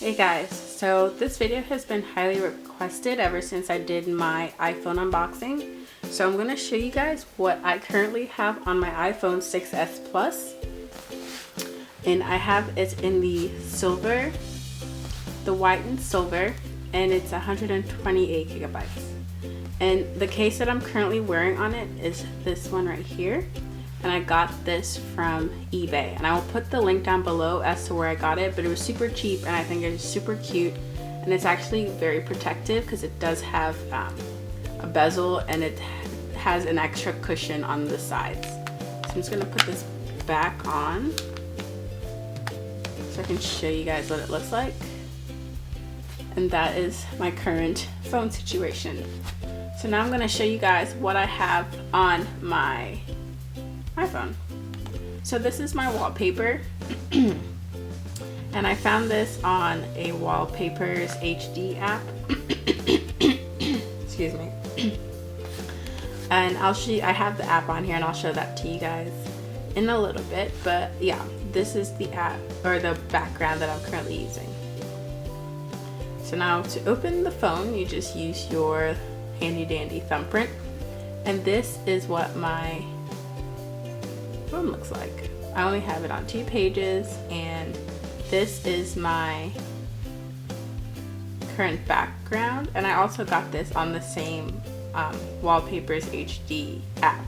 Hey guys, so this video has been highly requested ever since I did my iPhone unboxing. So I'm going to show you guys what I currently have on my iPhone 6s Plus. And I have it in the silver, the white and silver, and it's 128 gigabytes. And the case that I'm currently wearing on it is this one right here. And I got this from eBay, and I will put the link down below as to where I got it, but it was super cheap and I think it is super cute, and it's actually very protective because it does have a bezel and it has an extra cushion on the sides. So I'm just gonna put this back on so I can show you guys what it looks like. And that is my current phone situation. So now I'm gonna show you guys what I have on my iPhone. So this is my wallpaper and I found this on a Wallpaper's HD app. Excuse me. And I'll show you, I have the app on here and I'll show that to you guys in a little bit, but yeah, this is the app or the background that I'm currently using. So now to open the phone, you just use your handy dandy thumbprint, and this is what my phone looks like. I only have it on 2 pages, and this is my current background, and I also got this on the same Wallpaper's HD app.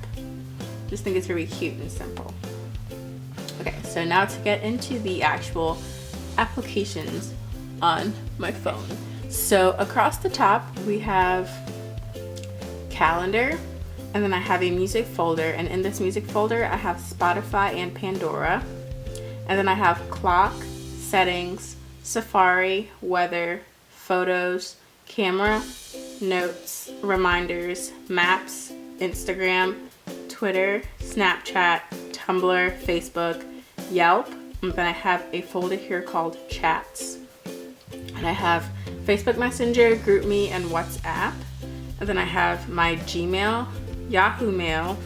Just think it's very cute and simple. Okay, so now to get into the actual applications on my phone. So across the top we have calendar, and then I have a music folder, and in this music folder I have Spotify and Pandora, and then I have clock, settings, Safari, weather, photos, camera, notes, reminders, maps, Instagram, Twitter, Snapchat, Tumblr, Facebook, Yelp, and then I have a folder here called chats, and I have Facebook Messenger, GroupMe, and WhatsApp, and then I have my Gmail, Yahoo Mail,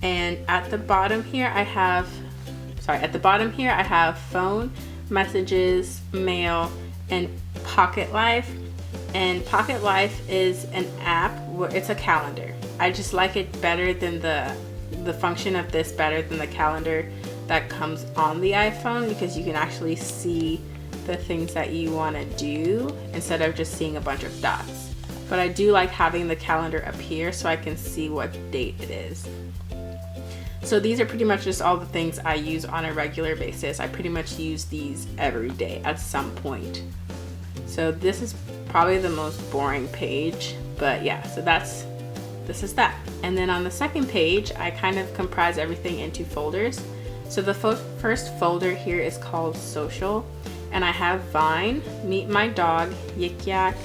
and at the bottom here I have phone, messages, mail, and Pocket Life. And Pocket Life is an app where it's a calendar. I just like it better than the function of this better than the calendar that comes on the iPhone, because you can actually see the things that you want to do instead of just seeing a bunch of dots. But I do like having the calendar up here so I can see what date it is. So these are pretty much just all the things I use on a regular basis. I pretty much use these every day at some point. So this is probably the most boring page, but yeah, so this is that. And then on the second page, I kind of comprise everything into folders. So the first folder here is called Social, and I have Vine, Meet My Dog, Yik Yak,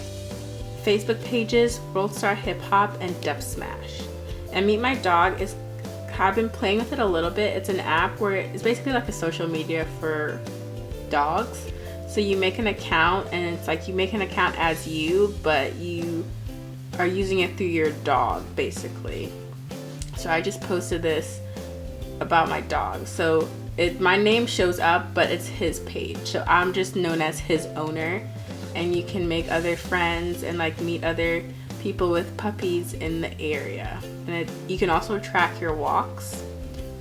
Facebook pages, World Star Hip Hop, and Dub Smash. And Meet My Dog is, I've been playing with it a little bit. It's an app where it's basically like a social media for dogs. So you make an account, and it's like you make an account as you, but you are using it through your dog basically. So I just posted this about my dog. So my name shows up, but it's his page. So I'm just known as his owner. And you can make other friends and like meet other people with puppies in the area. And you can also track your walks.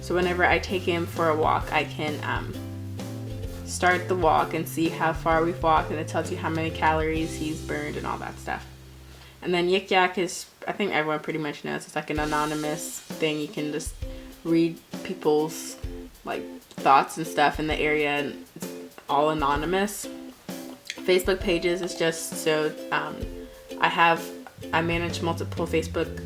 So whenever I take him for a walk, I can start the walk and see how far we've walked, and it tells you how many calories he's burned and all that stuff. And then Yik Yak is, I think everyone pretty much knows, it's like an anonymous thing. You can just read people's like thoughts and stuff in the area, and it's all anonymous. Facebook pages is just so I manage multiple Facebook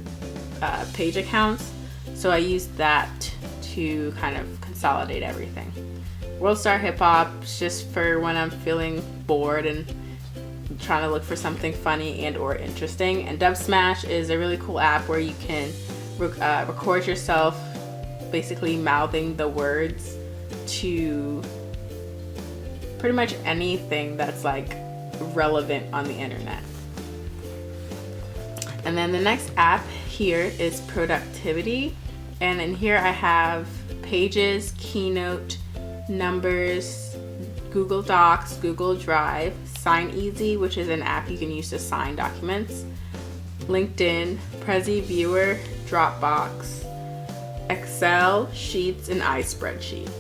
page accounts, so I use that to kind of consolidate everything. World Star Hip Hop is just for when I'm feeling bored and trying to look for something funny and or interesting. And Dub Smash is a really cool app where you can record yourself basically mouthing the words to pretty much anything that's like relevant on the internet. And then the next app here is Productivity, and in here I have Pages, Keynote, Numbers, Google Docs, Google Drive, Sign Easy, which is an app you can use to sign documents, LinkedIn, Prezi Viewer, Dropbox, Excel, Sheets, and iSpreadsheet.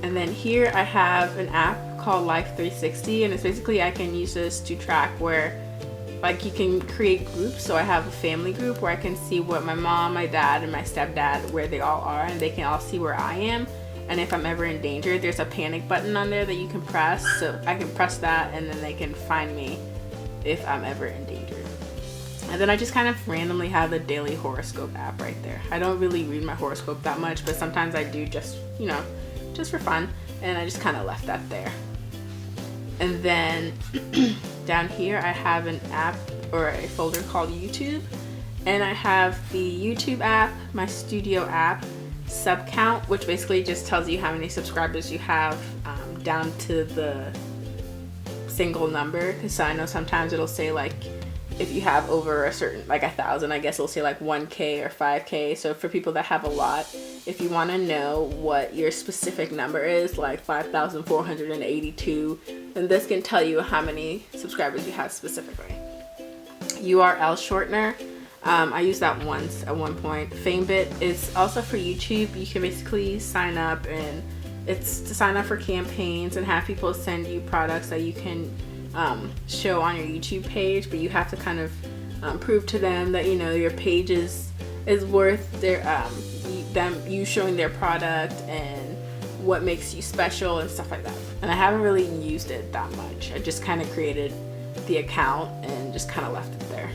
And then here I have an app called Life 360, and it's basically I can use this to track where, like, you can create groups. So I have a family group where I can see what my mom, my dad, and my stepdad, where they all are, and they can all see where I am. And if I'm ever in danger, there's a panic button on there that you can press. So I can press that, and then they can find me if I'm ever in danger. And then I just kind of randomly have the daily horoscope app right there. I don't really read my horoscope that much, but sometimes I do, just, you know, just for fun. And I just kind of left that there. And then down here I have an app or a folder called YouTube. And I have the YouTube app, my studio app, sub count, which basically just tells you how many subscribers you have, down to the single number. Because I know sometimes it'll say, like, if you have over a certain, like 1,000, I guess it'll say like 1K or 5K. So for people that have a lot, if you want to know what your specific number is, like 5,482, then this can tell you how many subscribers you have specifically. URL shortener, I used that once at one point. FameBit is also for YouTube. You can basically sign up, and it's to sign up for campaigns and have people send you products that you can show on your YouTube page, but you have to kind of prove to them that, you know, your page is worth their you showing their product and what makes you special and stuff like that. And I haven't really used it that much. I just kind of created the account and just kind of left it there.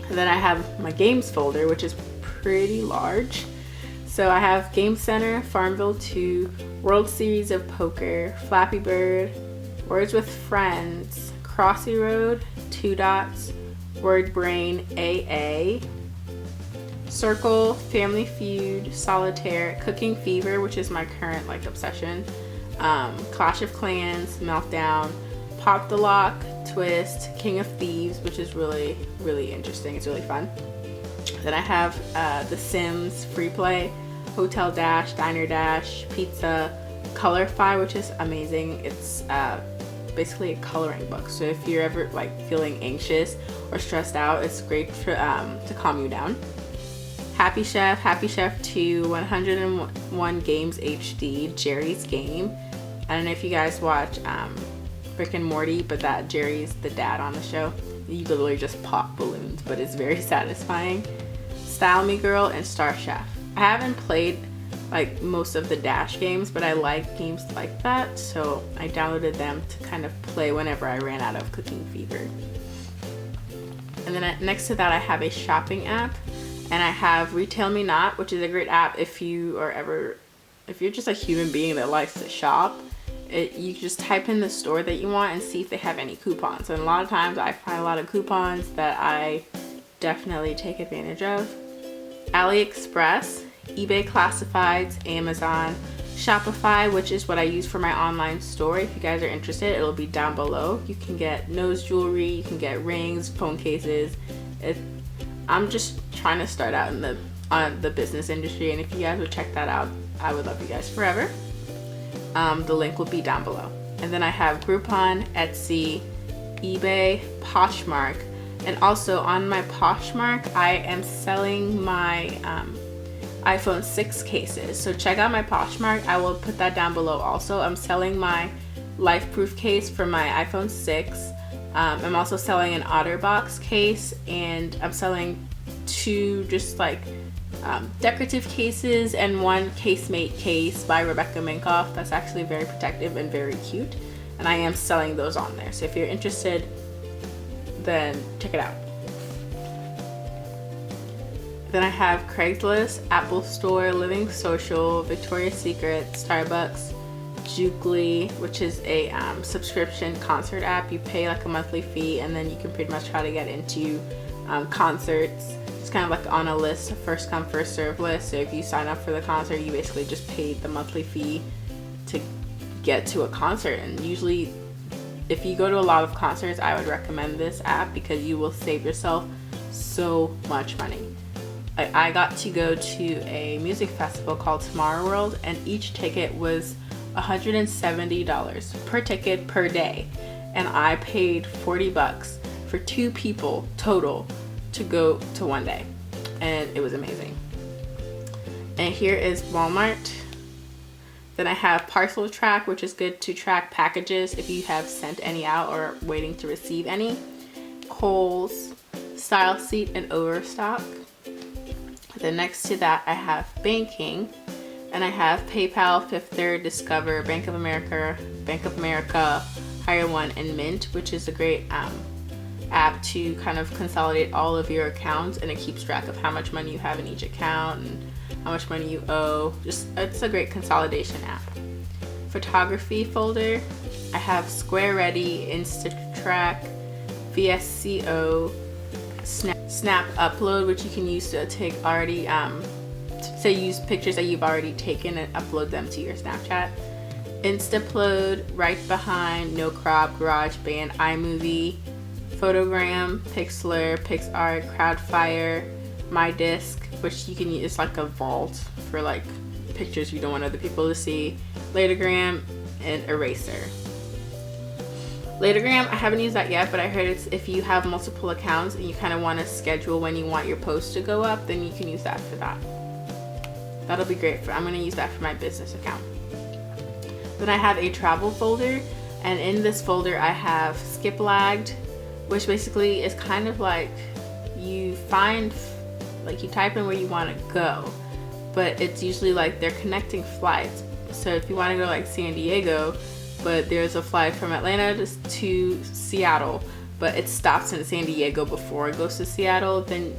And then I have my games folder, which is pretty large. So I have Game Center, Farmville 2, World Series of Poker, Flappy Bird, Words with Friends, Crossy Road, Two Dots, Word Brain, AA, Circle, Family Feud, Solitaire, Cooking Fever, which is my current like obsession, Clash of Clans, Meltdown, Pop the Lock, Twist, King of Thieves, which is really, really interesting. It's really fun. Then I have The Sims, Free Play, Hotel Dash, Diner Dash, Pizza, Colorify, which is amazing. It's basically a coloring book. So if you're ever like feeling anxious or stressed out, it's great for, to calm you down. Happy Chef 2, 101 Games HD, Jerry's Game. I don't know if you guys watch Rick and Morty, but that Jerry's the dad on the show. You literally just pop balloons, but it's very satisfying. Style Me Girl and Star Chef. I haven't played like most of the Dash games, but I like games like that, so I downloaded them to kind of play whenever I ran out of Cooking Fever. And then next to that I have a shopping app, and I have Retail Me Not, which is a great app if you're just a human being that likes to shop. You just type in the store that you want and see if they have any coupons. And a lot of times I find a lot of coupons that I definitely take advantage of. AliExpress, eBay Classifieds, Amazon, Shopify, which is what I use for my online store. If you guys are interested, it'll be down below. You can get nose jewelry, you can get rings, phone cases. I'm just trying to start out in the business industry, and if you guys would check that out, I would love you guys forever. The link will be down below. And then I have Groupon, Etsy, eBay, Poshmark, and also on my Poshmark I am selling my iPhone 6 cases. So check out my Poshmark. I will put that down below also. I'm selling my LifeProof case for my iPhone 6. I'm also selling an OtterBox case, and I'm selling 2 just like decorative cases and 1 Casemate case by Rebecca Minkoff. That's actually very protective and very cute, and I am selling those on there. So if you're interested, then check it out. Then I have Craigslist, Apple Store, Living Social, Victoria's Secret, Starbucks, Jukely, which is a subscription concert app. You pay like a monthly fee, and then you can pretty much try to get into concerts. It's kind of like on a list, a first come first serve list. So if you sign up for the concert, you basically just pay the monthly fee to get to a concert. And usually if you go to a lot of concerts, I would recommend this app because you will save yourself so much money. Like, I got to go to a music festival called Tomorrow World, and each ticket was $170 per ticket per day, and I paid $40 for 2 people total to go to one day, and it was amazing. And here is Walmart. Then I have Parcel Track, which is good to track packages if you have sent any out or waiting to receive any. Kohl's, Style Seat, and Overstock. Then next to that I have banking, and I have PayPal, Fifth Third, Discover, Bank of America, Hire One, and Mint, which is a great app to kind of consolidate all of your accounts, and it keeps track of how much money you have in each account and how much money you owe. It's a great consolidation app. Photography folder, I have Square Ready, Instatrack, VSCO, Snap Upload, which you can use to take already use pictures that you've already taken and upload them to your Snapchat. Instapload, Right Behind, No Crop, GarageBand, iMovie, Photogram, Pixlr, PixArt, Crowdfire, MyDisc, which you can use. It's like a vault for like pictures you don't want other people to see. Latagram, and Eraser. Latagram, I haven't used that yet, but I heard it's if you have multiple accounts and you kind of want to schedule when you want your posts to go up, then you can use that for that. That'll be great. I'm going to use that for my business account. Then I have a travel folder, and in this folder I have Skip Lagged, which basically is kind of like you find, like you type in where you want to go, but it's usually like they're connecting flights. So if you want to go like San Diego, but there's a flight from Atlanta to Seattle, but it stops in San Diego before it goes to Seattle, then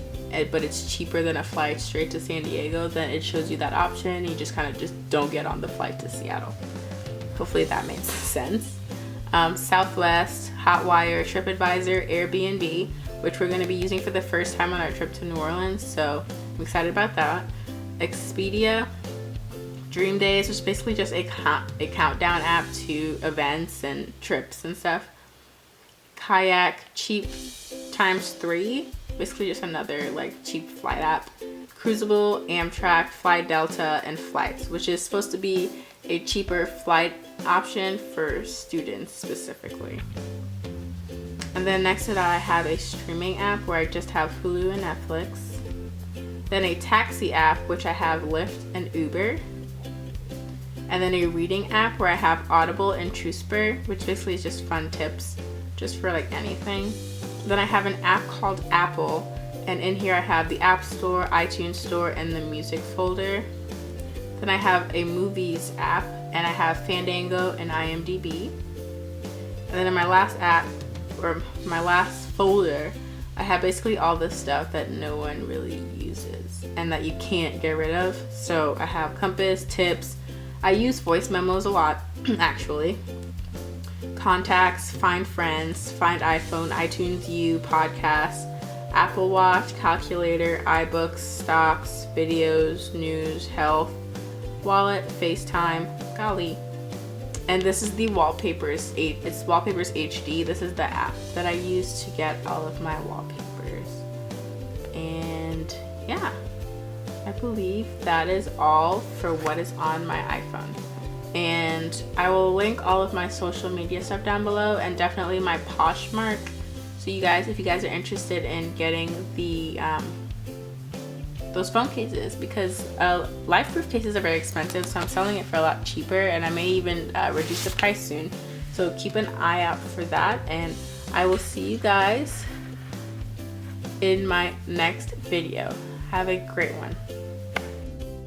but it's cheaper than a flight straight to San Diego, then it shows you that option. You just kind of just don't get on the flight to Seattle. Hopefully that makes sense. Southwest, Hotwire, TripAdvisor, Airbnb, which we're going to be using for the first time on our trip to New Orleans, so I'm excited about that. Expedia, Dream Days, which is basically just a countdown app to events and trips and stuff. Kayak, Cheap x3, basically just another like cheap flight app. Cruisable, Amtrak, Fly Delta, and Flights, which is supposed to be a cheaper flight option for students specifically. And then next to that I have a streaming app where I just have Hulu and Netflix. Then a taxi app, which I have Lyft and Uber. And then a reading app where I have Audible and TrueSpur, which basically is just fun tips just for like anything. Then I have an app called Apple, and in here I have the App Store, iTunes Store, and the music folder. Then I have a movies app, and I have Fandango and IMDb. And then in my last app, or my last folder, I have basically all the stuff that no one really uses and that you can't get rid of. So I have Compass, Tips. I use voice memos a lot, actually. Contacts, Find Friends, Find iPhone, iTunes U, Podcasts, Apple Watch, Calculator, iBooks, Stocks, Videos, News, Health, Wallet, FaceTime, golly. And this is the Wallpapers, it's Wallpapers HD. This is the app that I use to get all of my wallpapers. And yeah, I believe that is all for what is on my iPhone. And I will link all of my social media stuff down below, and definitely my Poshmark. So you guys, if you guys are interested in getting the those phone cases, because life-proof cases are very expensive, so I'm selling it for a lot cheaper, and I may even reduce the price soon. So keep an eye out for that, and I will see you guys in my next video. Have a great one.